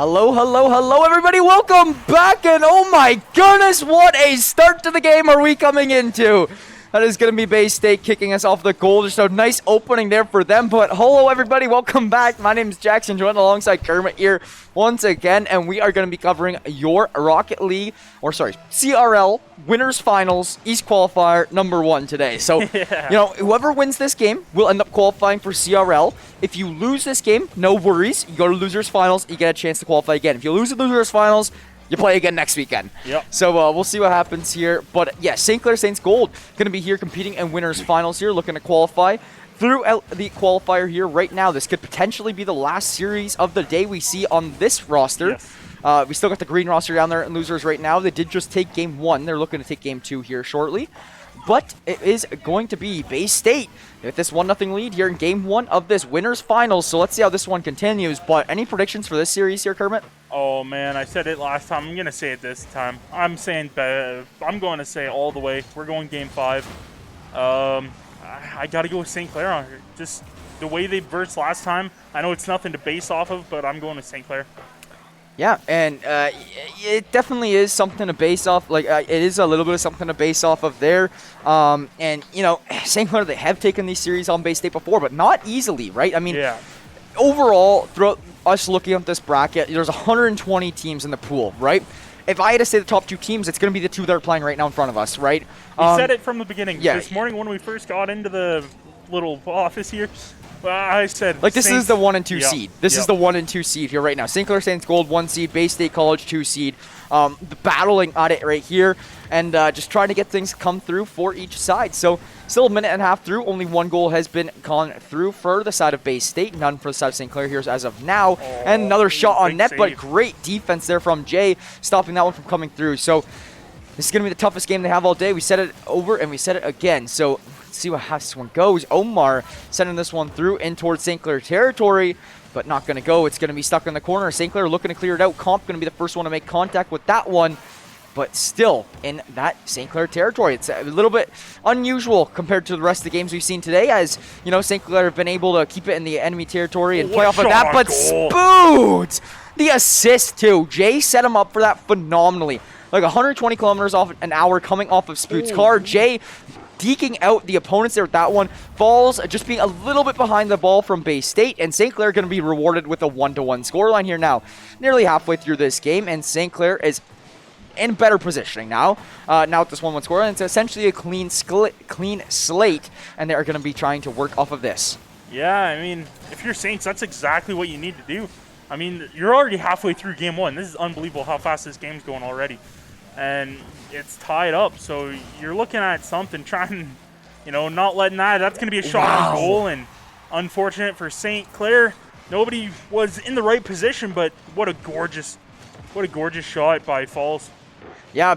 Hello, hello, hello, everybody. Welcome back, and oh my goodness, what a start to the game are we coming into. That is going to be Bay State kicking us off the goal. Just a nice opening there for them. But hello, everybody. Welcome back. My name is Jackson, joined alongside Kermit here once again. And we are going to be covering your CRL Winners Finals East Qualifier #1 today. So, whoever wins this game will end up qualifying for CRL. If you lose this game, no worries. You go to Losers Finals, you get a chance to qualify again. If you lose the Losers Finals, you play again next weekend. Yep. So we'll see what happens here. But yeah, St. Clair Saints Gold going to be here competing in winners finals here, looking to qualify throughout the qualifier here right now. This could potentially be the last series of the day we see on this roster. Yes. We still got the green roster down there in losers right now. They did just take game 1. They're looking to take game 2 here shortly. But it is going to be Bay State with this 1-0 lead here in game 1 of this winners finals. So let's see how this one continues. But any predictions for this series here, Kermit? Oh man, I said it last time. I'm gonna say it this time. I'm going to say all the way. We're going game 5. I gotta go with St. Clair on here. Just the way they versed last time. I know it's nothing to base off of, but I'm going with St. Clair. Yeah, and it definitely is something to base off. It is a little bit of something to base off of there. And St. Clair, they have taken these series on Bay State before, but not easily, right? I mean, overall, throughout us looking at this bracket, there's 120 teams in the pool, right? If I had to say the top 2 teams, it's going to be the 2 that are playing right now in front of us, right? We said it from the beginning. Yeah. This morning when we first got into the little office here, I said this is the 1 and 2 Yep. seed. This is the 1 and 2 seed here right now. St. Clair Saints Gold 1 seed, Bay State College 2 seed. Battling at it right here, and just trying to get things come through for each side. So still a minute and a half through. Only 1 goal has been gone through for the side of Bay State. None for the side of St. Clair here as of now. And another shot on net, but great defense there from Jay, stopping that one from coming through. So this is going to be the toughest game they have all day. We said it over and we said it again. So let's see how this one goes. Omar sending this one through in towards St. Clair territory, but not going to go. It's going to be stuck in the corner. St. Clair looking to clear it out. Comp going to be the first one to make contact with that one, but still in that St. Clair territory. It's a little bit unusual compared to the rest of the games we've seen today, as St. Clair have been able to keep it in the enemy territory and play off of that, but Spoods! The assist too. Jay set him up for that phenomenally. 120 kilometers off an hour coming off of Spoods' car. Jay deking out the opponents there with that one. Falls just being a little bit behind the ball from Bay State, and St. Clair going to be rewarded with a 1-1 scoreline here now. Nearly halfway through this game, and St. Clair is in better positioning now. Now with this 1-1 scoreline, it's essentially a clean slate, and they are going to be trying to work off of this. Yeah, I mean, if you're Saints, that's exactly what you need to do. I mean, you're already halfway through game 1. This is unbelievable how fast this game's going already. And it's tied up, so you're looking at something, trying, not letting that. That's going to be a shot on goal, and unfortunate for St. Clair. Nobody was in the right position, but what a gorgeous shot by Falls. Yeah,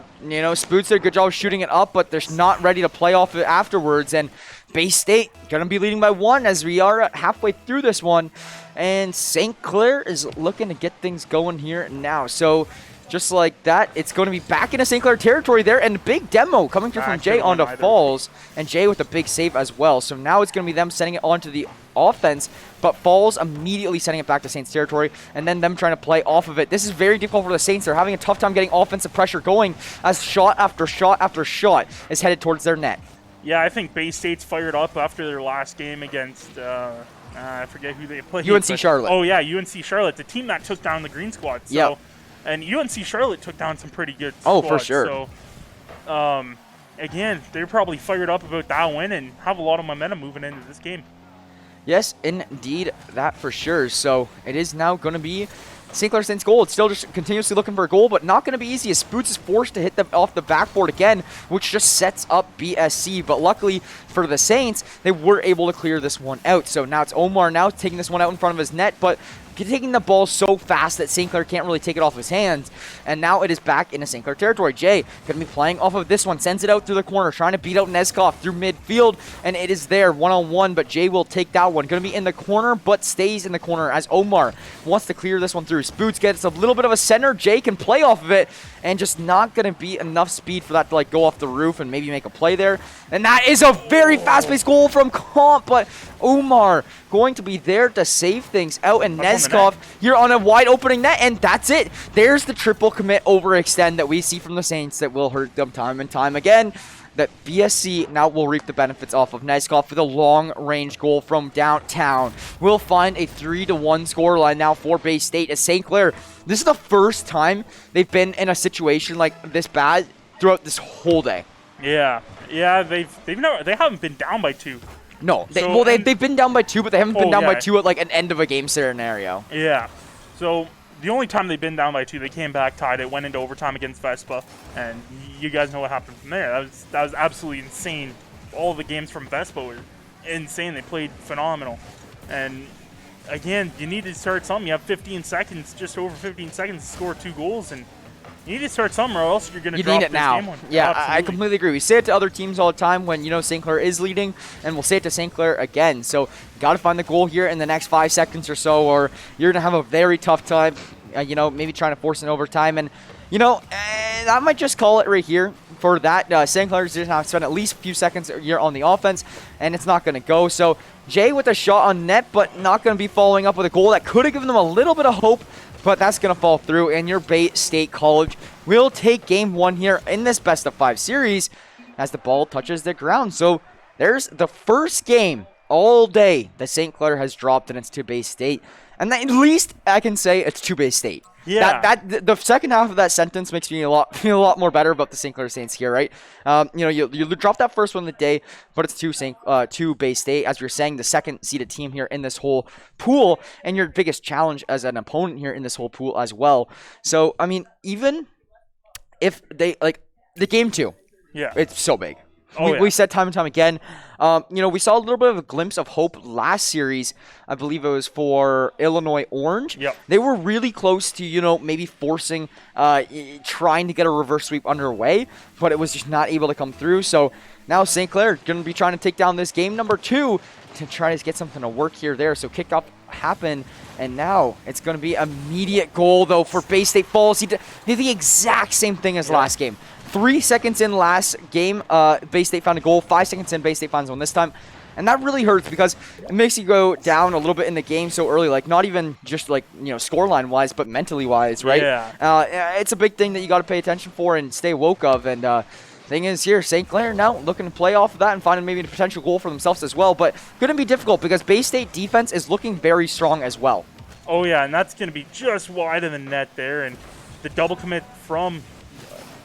Spoots did a good job shooting it up, but they're not ready to play off it afterwards. And Bay State going to be leading by 1 as we are halfway through this one. And St. Clair is looking to get things going here now. So just like that, it's going to be back into St. Clair territory there, and a big demo coming through from Jay onto Falls, and Jay with a big save as well. So now it's going to be them sending it onto the offense, but Falls immediately sending it back to Saints territory, and then them trying to play off of it. This is very difficult for the Saints. They're having a tough time getting offensive pressure going as shot after shot after shot is headed towards their net. Yeah, I think Bay State's fired up after their last game against, I forget who they played. UNC Charlotte. Oh, yeah, UNC Charlotte, the team that took down the Green Squad. So. Yep. And UNC Charlotte took down some pretty good squads. Oh, for sure. So, again, they're probably fired up about that win and have a lot of momentum moving into this game. Yes, indeed, that for sure. So it is now going to be St. Clair Saints goal. It's still just continuously looking for a goal, but not going to be easy as Spoots is forced to hit them off the backboard again, which just sets up BSC. But luckily for the Saints, they were able to clear this one out. So now it's Omar now taking this one out in front of his net, but taking the ball so fast that St. Clair can't really take it off his hands. And now it is back into St. Clair territory. Jay going to be playing off of this one. Sends it out through the corner, trying to beat out Nezkov through midfield. And it is there, one-on-one, but Jay will take that one. Going to be in the corner, but stays in the corner as Omar wants to clear this one through. Spoots gets a little bit of a center. Jay can play off of it, and just not going to be enough speed for that to go off the roof and maybe make a play there. And that is a very fast-paced goal from Comp, but Omar going to be there to save things out, and Nezkov Neskov here on a wide opening net, and that's it. There's the triple commit overextend that we see from the Saints that will hurt them time and time again. That BSC now will reap the benefits off of Neskov with a long-range goal from downtown. We'll find a 3-1 scoreline now for Bay State as St. Clair. This is the first time they've been in a situation like this bad throughout this whole day. Yeah, they haven't been down by 2. No, they've been down by 2, but they haven't been down by 2 at like an end of a game scenario. Yeah, so the only time they've been down by 2, they came back, tied it, went into overtime against Vespa, and you guys know what happened from there. That was absolutely insane. All the games from Vespa were insane. They played phenomenal. And again, you need to start something. You have 15 seconds, just over 15 seconds to score 2 goals, and you need to start somewhere, or else you're going to drop need it this now. game one. Yeah, I completely agree. We say it to other teams all the time when, St. Clair is leading, and we'll say it to St. Clair again. So, got to find the goal here in the next 5 seconds or so, or you're going to have a very tough time, maybe trying to force an overtime. And, I might just call it right here for that. St. Clair's going to have to spend at least a few seconds here on the offense, and it's not going to go. So, Jay with a shot on net, but not going to be following up with a goal that could have given them a little bit of hope, but that's going to fall through, and your Bay State College will take game 1 here in this best-of-5 series as the ball touches the ground. So there's the first game all day that St. Clair has dropped, and it's to Bay State. And at least I can say it's to Bay State. Yeah. The second half of that sentence makes me feel a lot more better about the St. Clair Saints here, right? You drop that first one of the day, but it's to Bay State, as we were saying, the second seeded team here in this whole pool, and your biggest challenge as an opponent here in this whole pool as well. So, even if they, the game 2, it's so big. We said time and time again. We saw a little bit of a glimpse of hope last series. I believe it was for Illinois Orange. Yep. They were really close to, maybe forcing, trying to get a reverse sweep underway, but it was just not able to come through. So now St. Clair going to be trying to take down this game number 2 to try to get something to work here there. So kickoff happened, and now it's going to be immediate goal, though, for Bay State Falls. He did the exact same thing as last game. 3 seconds in last game, Bay State found a goal. 5 seconds in, Bay State finds one this time. And that really hurts because it makes you go down a little bit in the game so early, not even just scoreline-wise, but mentally-wise, right? Yeah. It's a big thing that you got to pay attention for and stay woke of. And thing is here, St. Clair now looking to play off of that and finding maybe a potential goal for themselves as well. But going to be difficult because Bay State defense is looking very strong as well. Oh, yeah, and that's going to be just wide of the net there. And the double commit from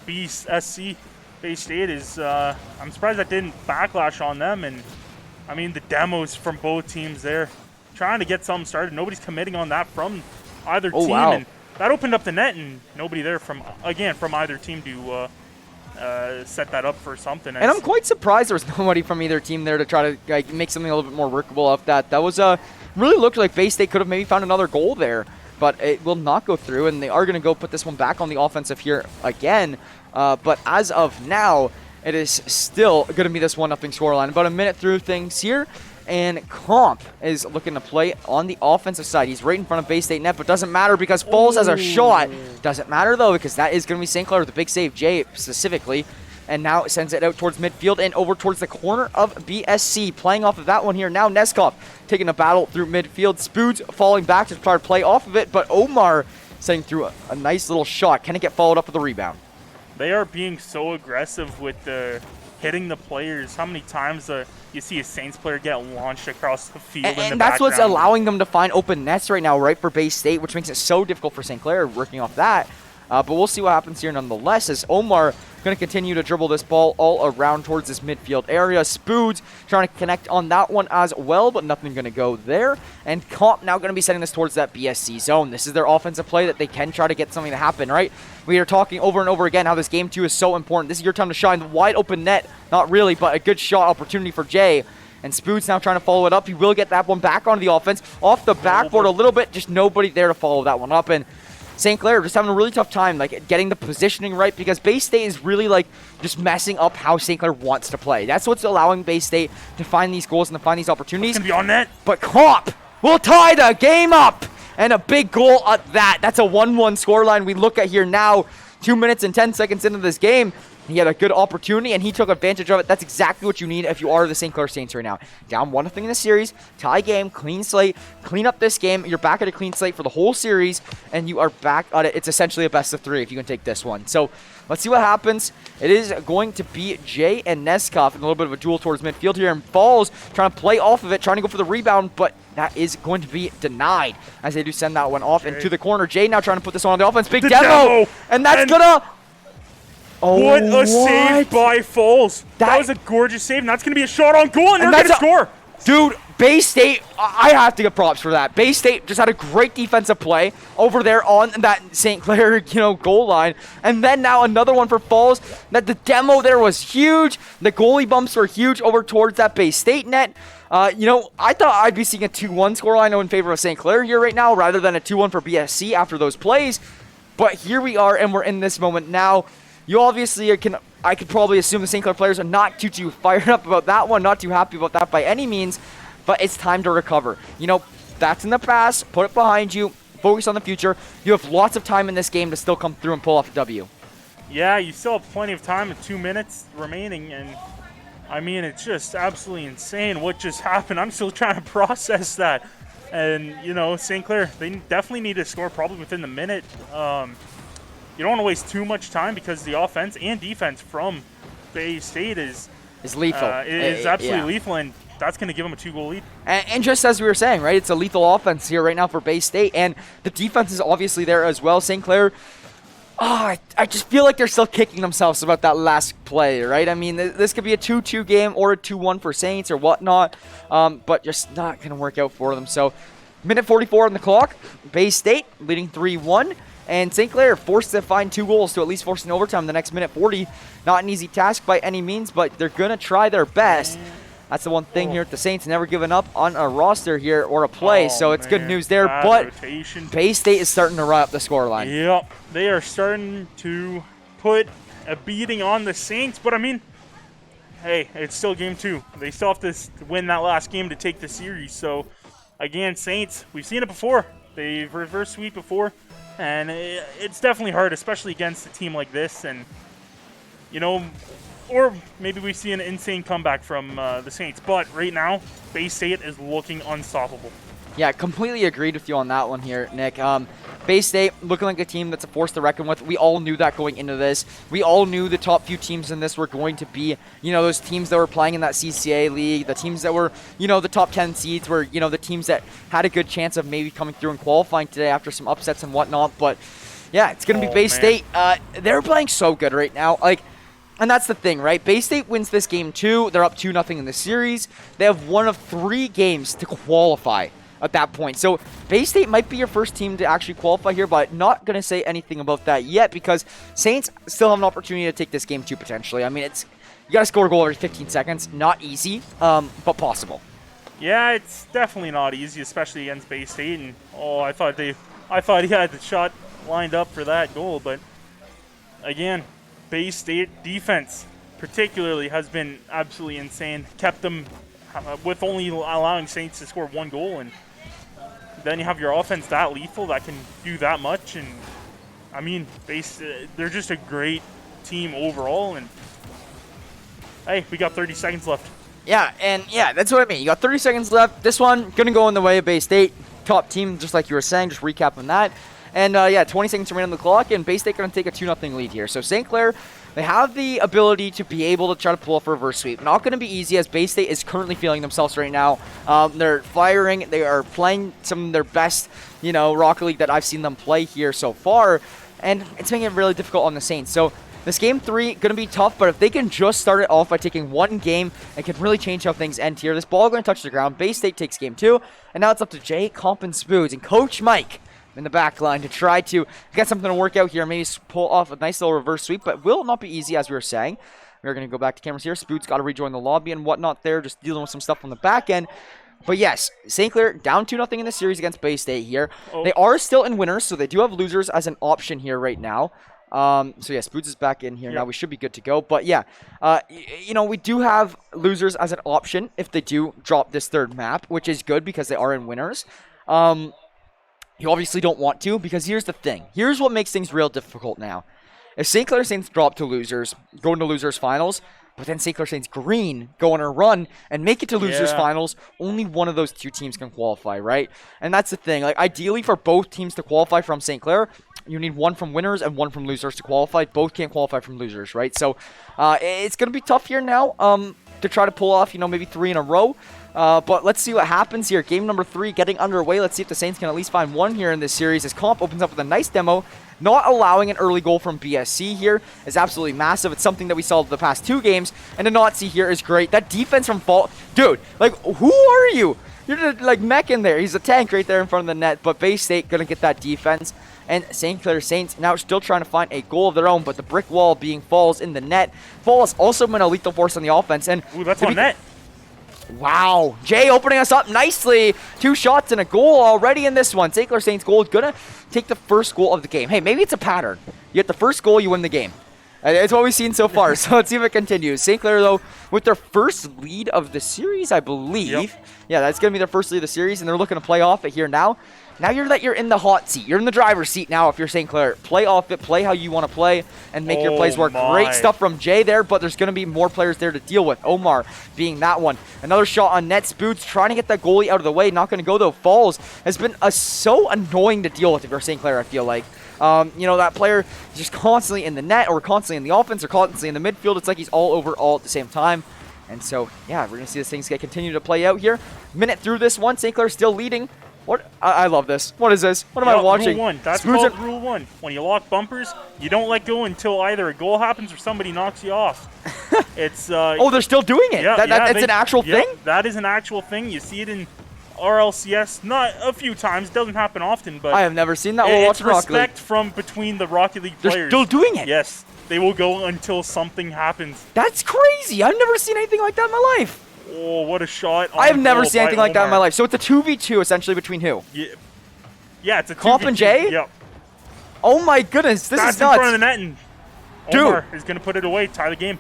BSC, Bay State, is I'm surprised that didn't backlash on them. And the demos from both teams there, trying to get something started. Nobody's committing on that from either team. Wow. And that opened up the net, and nobody there from either team to set that up for something. And I'm quite surprised there was nobody from either team there to try to make something a little bit more workable of that. That was really looked like Bay State could have maybe found another goal there, but it will not go through, and they are going to go put this one back on the offensive here again. But as of now, it is still going to be this 1-0 scoreline. About a minute through things here, and Comp is looking to play on the offensive side. He's right in front of Bay State net, but doesn't matter because Falls has a shot. Doesn't matter, though, because that is going to be St. Clair with a big save, Jay specifically. And now it sends it out towards midfield and over towards the corner of BSC. Playing off of that one here. Now Neskov taking a battle through midfield. Spoods falling back to try to play off of it, but Omar sending through a nice little shot. Can it get followed up with a rebound? They are being so aggressive with hitting the players. How many times you see a Saints player get launched across the field in the And that's what's background? allowing them to find open nets right now, right, for Bay State, which makes it so difficult for St. Clair working off that. But we'll see what happens here nonetheless, as Omar going to continue to dribble this ball all around towards this midfield area. Spoods trying to connect on that one as well, but nothing going to go there. And Comp now going to be sending this towards that BSC zone. This is their offensive play that they can try to get something to happen, right? We are talking over and over again how this game 2 is so important. This is your time to shine. The wide open net, not really, but a good shot opportunity for Jay. And Spoods now trying to follow it up. He will get that one back onto the offense. Off the backboard a little bit, just nobody there to follow that one up. And St. Clair just having a really tough time getting the positioning right, because Bay State is really just messing up how St. Clair wants to play. That's what's allowing Bay State to find these goals and to find these opportunities. It's going to be on net. But Comp will tie the game up, and a big goal at that. That's a 1-1 scoreline we look at here now, 2 minutes and 10 seconds into this game. He had a good opportunity, and he took advantage of it. That's exactly what you need if you are the St. Clair Saints right now. Down 1-0 in the series, tie game, clean slate, clean up this game. You're back at a clean slate for the whole series, and you are back at it. It's essentially a best of 3 if you can take this one. So let's see what happens. It is going to be Jay and Neskov in a little bit of a duel towards midfield here, and Falls trying to play off of it, trying to go for the rebound, but that is going to be denied as they do send that one off into the corner. Jay now trying to put this one on the offense. Big demo, and that's gonna... Oh, what a save by Falls. That was a gorgeous save, and that's going to be a shot on goal, and they're going to score. Dude, Bay State, I have to get props for that. Bay State just had a great defensive play over there on that St. Clair, goal line. And then now another one for Falls. That the demo there was huge. The goalie bumps were huge over towards that Bay State net. I thought I'd be seeing a 2-1 scoreline in favor of St. Clair here right now rather than a 2-1 for BSC after those plays. But here we are, and we're in this moment now. You obviously I could probably assume the St. Clair players are not too fired up about that one, not too happy about that by any means, but it's time to recover. That's in the past. Put it behind you. Focus on the future. You have lots of time in this game to still come through and pull off a W. Yeah, you still have plenty of time with 2 minutes remaining, and I mean, it's just absolutely insane what just happened. I'm still trying to process that. And, St. Clair, they definitely need to score probably within the minute. You don't want to waste too much time because the offense and defense from Bay State is lethal. Is absolutely lethal, and that's going to give them a 2-goal lead. And just as we were saying, right, it's a lethal offense here right now for Bay State, and the defense is obviously there as well. St. Clair, I just feel like they're still kicking themselves about that last play, right? I mean, this could be a 2-2 game or a 2-1 for Saints or whatnot, but just not going to work out for them. So, minute 44 on the clock, Bay State leading 3-1. And St. Clair forced to find 2 goals to at least force an overtime in the next minute 40. Not an easy task by any means, but they're going to try their best. That's the one thing here at the Saints, never giving up on a roster here or a play, so it's good news there. But rotation. Bay State is starting to run up the scoreline. Yep, they are starting to put a beating on the Saints, but I mean, hey, it's still game 2. They still have to win that last game to take the series. So, again, Saints, we've seen it before. They've reverse sweep before. And it's definitely hard, especially against a team like this. And, or maybe we see an insane comeback from the Saints. But right now, Bay State is looking unstoppable. Yeah, completely agreed with you on that one here, Nick. Bay State looking like a team that's a force to reckon with. We all knew that going into this. We all knew the top few teams in this were going to be, those teams that were playing in that CCA league, the teams that were, the top 10 seeds were, the teams that had a good chance of maybe coming through and qualifying today after some upsets and whatnot. But, yeah, it's going to be Bay State. They're playing so good right now. And that's the thing, right? Bay State wins this game too. They're up 2-0 in the series. They have one of 3 games to qualify at that point. So Bay State might be your first team to actually qualify here, but not going to say anything about that yet because Saints still have an opportunity to take this game too potentially. I mean, you got to score a goal every 15 seconds. Not easy, but possible. Yeah, it's definitely not easy, especially against Bay State. And I thought he had the shot lined up for that goal, but again, Bay State defense particularly has been absolutely insane. Kept them with only allowing Saints to score 1 goal, and then you have your offense that lethal that can do that much. And I mean, they're just a great team overall. And hey, we got 30 seconds left. Yeah, that's what I mean. You got 30 seconds left. This one gonna go in the way of Bay State. Top team, just like you were saying. Just recapping that. And 20 seconds remain on the clock, and Bay State gonna take a 2-0 lead here. So St. Clair, they have the ability to be able to try to pull off a reverse sweep. Not going to be easy as Bay State is currently feeling themselves right now. They're firing. They are playing some of their best, Rocket League that I've seen them play here so far. And it's making it really difficult on the Saints. So this game 3, going to be tough, but if they can just start it off by taking 1 game, it can really change how things end here. This ball going to touch the ground. Bay State takes game 2, and now it's up to Jay, Comp, and Spoods, and Coach Mike in the back line to try to get something to work out here, maybe pull off a nice little reverse sweep, but will not be easy, as we were saying. We're going to go back to cameras here. Spoot's got to rejoin the lobby and whatnot there, just dealing with some stuff on the back end. But yes, St. Clair down 2-0 in the series against Bay State here. They are still in winners, so they do have losers as an option here right now. So yeah, Spoots is back in here now. We should be good to go. But yeah, we do have losers as an option if they do drop this 3rd map, which is good because they are in winners. You obviously don't want to, because here's the thing. Here's what makes things real difficult now. If St. Clair Saints drop to losers, go into losers finals, but then St. Clair Saints green go on a run and make it to losers finals, only one of those two teams can qualify, right? And that's the thing. Like, ideally for both teams to qualify from St. Clair, you need one from winners and one from losers to qualify. Both can't qualify from losers, right? So it's going to be tough here now to try to pull off, maybe 3 in a row. But let's see what happens here. Game number 3 getting underway. Let's see if the Saints can at least find one here in this series as Comp opens up with a nice demo. Not allowing an early goal from BSC here is absolutely massive. It's something that we saw the past 2 games, and to not see here is great. That defense from Fall... Dude, like, who are you? You're just, like, mech in there. He's a tank right there in front of the net, but Bay State going to get that defense. And St. Clair Saints now still trying to find a goal of their own, but the brick wall being Falls in the net. Falls also been a lethal force on the offense. And ooh, that's on net. Wow. Jay opening us up nicely. 2 shots and a goal already in this one. St. Clair Saints goal is going to take the first goal of the game. Hey, maybe it's a pattern. You get the first goal, you win the game. It's what we've seen so far, so let's see if it continues. St. Clair, though, with their first lead of the series, I believe. Yep. Yeah, that's going to be their first lead of the series, and they're looking to play off it here now. Now you're in the hot seat. You're in the driver's seat now if you're St. Clair. Play off it, play how you want to play, and make your plays work. Great stuff from Jay there, but there's going to be more players there to deal with. Omar being that one. Another shot on net. Spoots trying to get that goalie out of the way. Not going to go, though. Falls has been so annoying to deal with if you're St. Clair, I feel like. That player is just constantly in the net or constantly in the offense or constantly in the midfield. It's like he's all over all at the same time. And so, yeah, we're going to see this things continue to play out here. Minute through this one, St. Clair still leading. What? I love this. What is this? What am I watching? Rule 1. That's called Rule 1. When you lock bumpers, you don't let go until either a goal happens or somebody knocks you off. It's oh, they're still doing it? It's an actual thing? That is an actual thing. You see it in RLCS, not a few times. It doesn't happen often, but... I have never seen that while watching Rocket League. Respect from between the Rocket League players. They're still doing it? Yes. They will go until something happens. That's crazy. I've never seen anything like that in my life. Oh, what a shot. I have never seen anything like that in my life. So it's a 2v2 essentially between who? Yeah, it's a 2v2. Comp and Jay? Yep. Oh my goodness, this is nuts. That's in front of the net, and Omar is going to put it away, tie the game.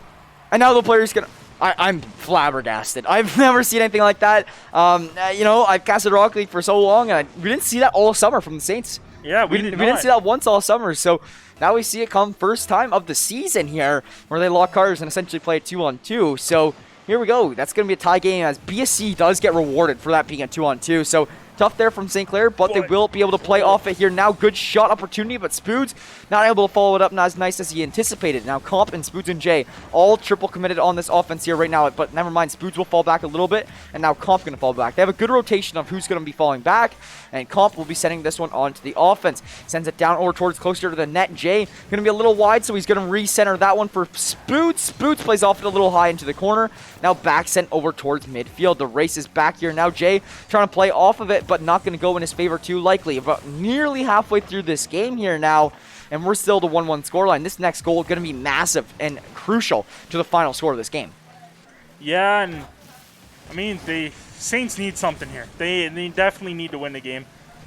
And now the player's going to... I'm flabbergasted. I've never seen anything like that. I've casted Rocket League for so long, and we didn't see that all summer from the Saints. Yeah, we didn't see that once all summer, so now we see it come first time of the season here, where they lock cars and essentially play a 2-on-2. So here we go. That's going to be a tie game as BSC does get rewarded for that being a 2-on-2. So tough there from St. Clair, but they will be able to play off it here now. Good shot opportunity, but Spoods not able to follow it up, not as nice as he anticipated. Now Comp and Spoods and Jay all triple committed on this offense here right now, but never mind, Spoods will fall back a little bit, and now Comp going to fall back. They have a good rotation of who's going to be falling back, and Comp will be sending this one onto the offense. Sends it down over towards closer to the net. Jay going to be a little wide, so he's going to recenter that one for Spoods. Spoods plays off it a little high into the corner. Now back sent over towards midfield. The race is back here now. Jay trying to play off of it, but not going to go in his favor too likely. About nearly halfway through this game here now, and we're still the 1-1 scoreline. This next goal is going to be massive and crucial to the final score of this game. Yeah, and I mean, the Saints need something here. They definitely need to win the game.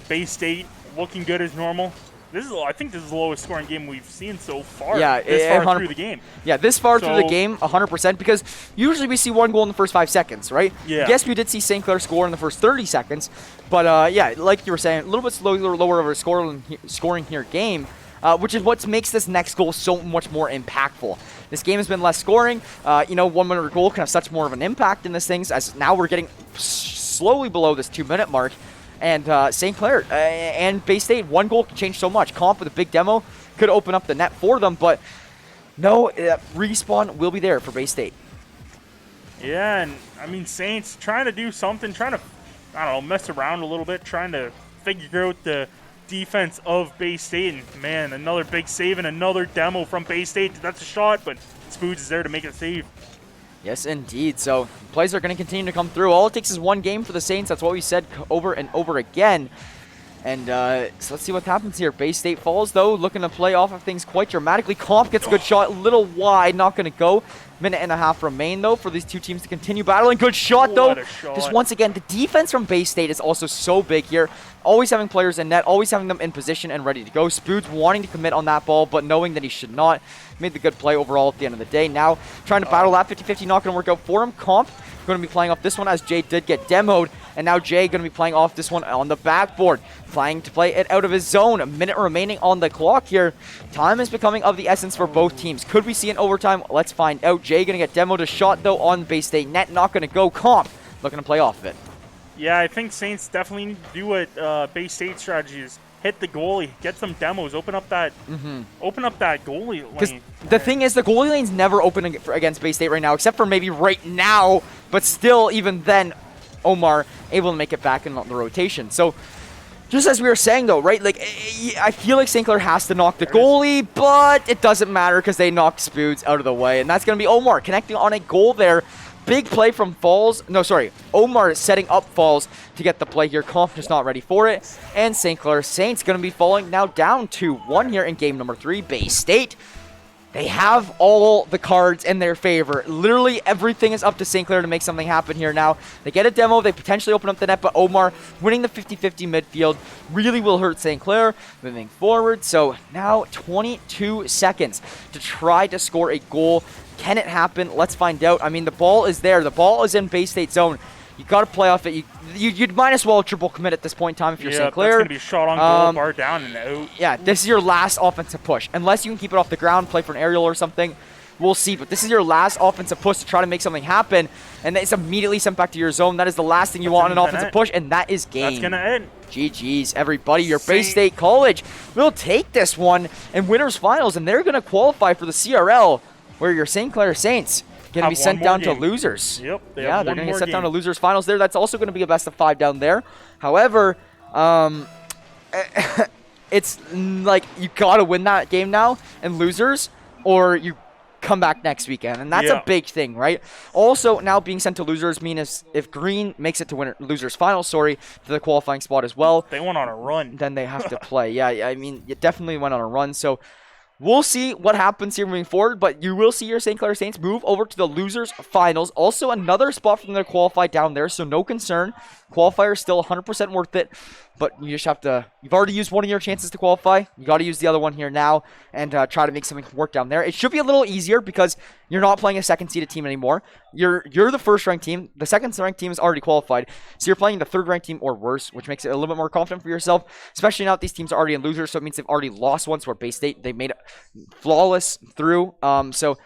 Bay State looking good as normal. I think this is the lowest scoring game we've seen so far. Yeah, this far through the game. Yeah, this far through the game, 100%, because usually we see one goal in the first 5 seconds, right? Yeah. Yes, we did see St. Clair score in the first 30 seconds, but yeah, like you were saying, a little bit lower of a scoring here game, which is what makes this next goal so much more impactful. This game has been less scoring. 1-minute goal can have such more of an impact in this things, as now we're getting slowly below this 2-minute mark. And St. Clair and Bay State, one goal can change so much. Comp with a big demo could open up the net for them, but no, respawn will be there for Bay State. Yeah, and I mean, Saints trying to do something, trying to, I don't know, mess around a little bit, trying to figure out the defense of Bay State. And man, another big save and another demo from Bay State. That's a shot, but Spoods is there to make it a save. Yes, indeed. So plays are going to continue to come through. All it takes is one game for the Saints. That's what we said over and over again. And so let's see what happens here. Bay State falls, though, looking to play off of things quite dramatically. Comp gets a good shot, a little wide, not going to go. Minute and a half remain, though, for these two teams to continue battling. Good shot, though. Just once again, the defense from Bay State is also so big here. Always having players in net, always having them in position and ready to go. Spoods wanting to commit on that ball, but knowing that he should not. Made the good play overall at the end of the day. Now trying to battle that 50-50, not going to work out for him. Comp going to be playing off this one as Jay did get demoed. And now Jay going to be playing off this one on the backboard, trying to play it out of his zone. A minute remaining on the clock here. Time is becoming of the essence for both teams. Could we see an overtime? Let's find out. Jay going to get demoed a shot, though, on Bay State net. Not going to go. Comp looking to play off of it. Yeah, I think Saints definitely need to do what Bay State strategy is. Hit the goalie, get some demos, open up that goalie lane. The thing is, the goalie lane's never open against Bay State right now, except for maybe right now. But still, even then, Omar able to make it back in the rotation. So, just as we were saying, though, right? Like, I feel like St. Clair has to knock the goalie, but it doesn't matter because they knocked Spoods out of the way, and that's going to be Omar connecting on a goal there. Big play from Falls. No, sorry. Omar setting up Falls to get the play here. Comp just not ready for it. And St. Clair Saints going to be falling now down 2-1 here in game number 3. Bay State, they have all the cards in their favor. Literally everything is up to St. Clair to make something happen here now. They get a demo. They potentially open up the net, but Omar winning the 50-50 midfield really will hurt St. Clair moving forward. So now 22 seconds to try to score a goal. Can it happen? Let's find out. I mean, the ball is there. The ball is in Bay State zone. You got to play off it. You'd might as well triple commit at this point in time if you're St. Clair. That's going to be a shot on goal, bar down and out. Yeah, this is your last offensive push. Unless you can keep it off the ground, play for an aerial or something, we'll see. But this is your last offensive push to try to make something happen, and it's immediately sent back to your zone. That is the last thing you want in an offensive push, and that is game. That's going to end. GG's, everybody. Your Bay State College will take this one in winners finals, and they're going to qualify for the CRL, where your St. Clair Saints going to be sent down to losers. Yep. Yeah, they're going to get sent down to losers finals there. That's also going to be a best of 5 down there. However, it's like you got to win that game now in losers, or you come back next weekend, and that's a big thing, right? Also, now being sent to losers means if Green makes it to losers finals, to the qualifying spot as well. They went on a run. Then they have to play. Yeah, I mean, it definitely went on a run. So we'll see what happens here moving forward, but you will see your St. Clair Saints move over to the losers finals. Also, another spot for them to qualify down there, so no concern. Qualifier is still 100% worth it, but you just have to, you've already used one of your chances to qualify. You got to use the other one here now and try to make something work down there. It should be a little easier because you're not playing a second-seeded team anymore. You're the first-ranked team. The second-ranked team is already qualified, so you're playing the third-ranked team or worse, which makes it a little bit more confident for yourself, especially now that these teams are already in losers, so it means they've already lost once, where Bay State, they made it flawless through. So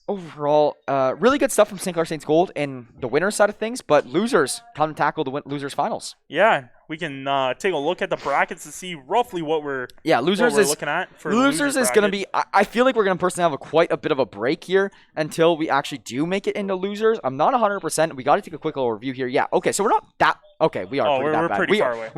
overall, really good stuff from St. Clair Saints Gold in the winner's side of things, but losers come and tackle the losers finals. Yeah, we can take a look at the brackets to see roughly what we're looking at. For losers is going to be, I feel like we're going to personally have quite a bit of a break here until we actually do make it into losers. I'm not 100%. We got to take a quick little review here. Yeah, okay, so we're not that, okay, we are we're pretty far away.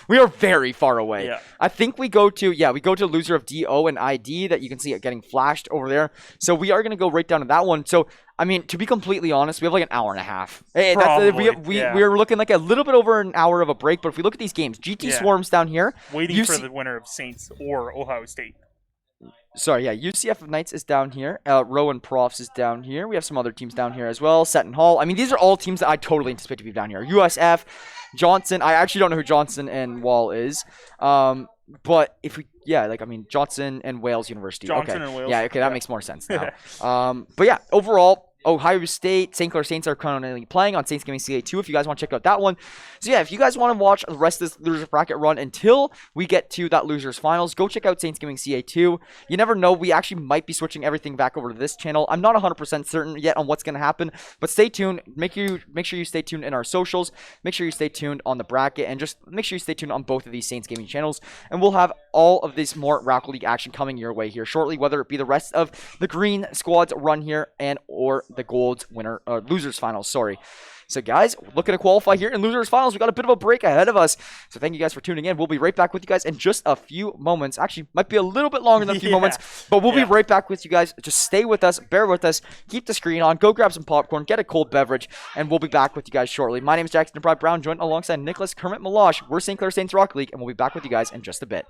We are very far away. Yeah. I think we go to loser of DO and ID that you can see it getting flashed over there. So we are going to go right down to that one. So, I mean, to be completely honest, we have like an hour and a half. We're looking like a little bit over an hour of a break, but if we look at these games, GT Swarms down here. Waiting for the winner of Saints or Ohio State. Sorry, yeah, UCF Knights is down here. Rowan Profs is down here. We have some other teams down here as well. Seton Hall. I mean, these are all teams that I totally anticipate to be down here. USF, Johnson. I actually don't know who Johnson and Wall is. But if we, Johnson and Wales University. Johnson and Wales. Yeah, okay, that makes more sense now. But yeah, overall, Ohio State, St. Clair Saints are currently playing on Saints Gaming CA2 if you guys want to check out that one. So yeah, if you guys want to watch the rest of this losers bracket run until we get to that losers finals, go check out Saints Gaming CA2. You never know, we actually might be switching everything back over to this channel. I'm not 100% certain yet on what's going to happen, but stay tuned. Make sure you stay tuned in our socials. Make sure you stay tuned on the bracket, and just make sure you stay tuned on both of these Saints Gaming channels, and we'll have all of this more Rackle League action coming your way here shortly, whether it be the rest of the green squad's run here and or the gold winner losers finals. So guys, looking to qualify here in losers finals. We got a bit of a break ahead of us, so thank you guys for tuning in. We'll be right back with you guys in just a few moments. Actually, might be a little bit longer than a few moments, but we'll be right back with you guys. Just stay with us, bear with us, keep the screen on, go grab some popcorn, get a cold beverage, and we'll be back with you guys shortly. My name is Jackson Bride Brown, joined alongside Nicholas Kermit Melosh. We're St. Clair Saints Rock League, and we'll be back with you guys in just a bit.